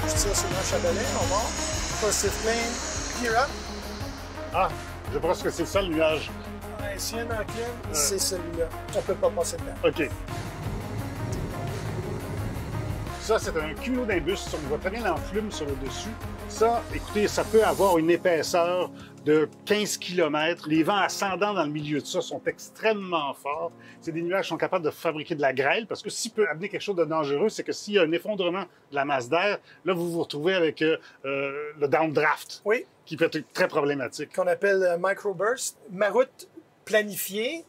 Je tire sur le chapelet, on va. Positive plane, clear up. Ah, je pense que c'est ça le nuage. Ouais, s'il y a un enclume, c'est celui-là. On ne peut pas passer dedans. OK. Ça, c'est un cumulonimbus. On voit très bien l'enclume sur le dessus. Ça, écoutez, ça peut avoir une épaisseur de 15 km. Les vents ascendants dans le milieu de ça sont extrêmement forts. C'est des nuages qui sont capables de fabriquer de la grêle, parce que s'il peut amener quelque chose de dangereux, c'est que s'il y a un effondrement de la masse d'air, là, vous vous retrouvez avec le downdraft, oui, qui peut être très problématique. Qu'on appelle microburst. Ma route planifiée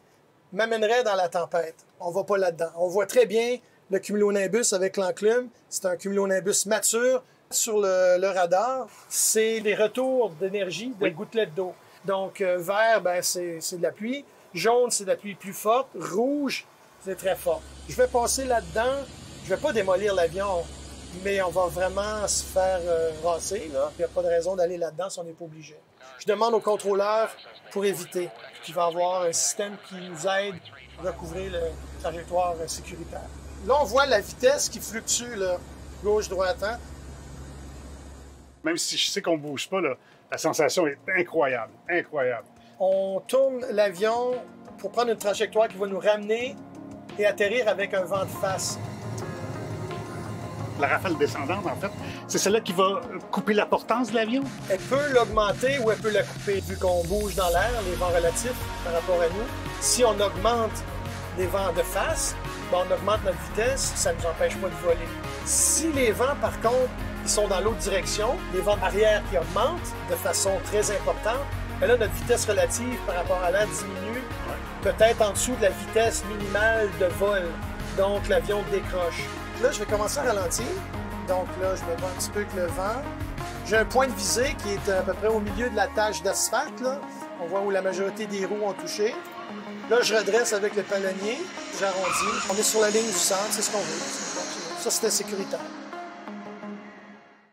m'amènerait dans la tempête. On ne va pas là-dedans. On voit très bien le cumulonimbus avec l'enclume. C'est un cumulonimbus mature. Sur le radar, c'est des retours d'énergie de gouttelettes d'eau. Donc, vert, ben, c'est de la pluie. Jaune, c'est de la pluie plus forte. Rouge, c'est très fort. Je vais passer là-dedans. Je vais pas démolir l'avion, mais on va vraiment se faire raser. Il n'y a pas de raison d'aller là-dedans si on n'est pas obligé. Je demande au contrôleur pour éviter qu'il va avoir un système qui nous aide à recouvrir la trajectoire sécuritaire. Là, on voit la vitesse qui fluctue, là, gauche-droite. Hein? Même si je sais qu'on ne bouge pas, là, la sensation est incroyable, incroyable. On tourne l'avion pour prendre une trajectoire qui va nous ramener et atterrir avec un vent de face. La rafale descendante, en fait, c'est celle-là qui va couper la portance de l'avion? Elle peut l'augmenter ou elle peut la couper. Vu qu'on bouge dans l'air, les vents relatifs par rapport à nous, si on augmente les vents de face, ben on augmente notre vitesse, ça ne nous empêche pas de voler. Si les vents, par contre, ils sont dans l'autre direction, les vents arrière qui augmentent de façon très importante, ben là, notre vitesse relative par rapport à l'air diminue, peut-être en dessous de la vitesse minimale de vol. Donc, l'avion décroche. Là, je vais commencer à ralentir. Donc là, je me bats un petit peu avec le vent. J'ai un point de visée qui est à peu près au milieu de la tâche d'asphalte. On voit où la majorité des roues ont touché. Là, je redresse avec le palonnier, j'arrondis. On est sur la ligne du centre, c'est ce qu'on veut. Ça, c'était sécuritaire.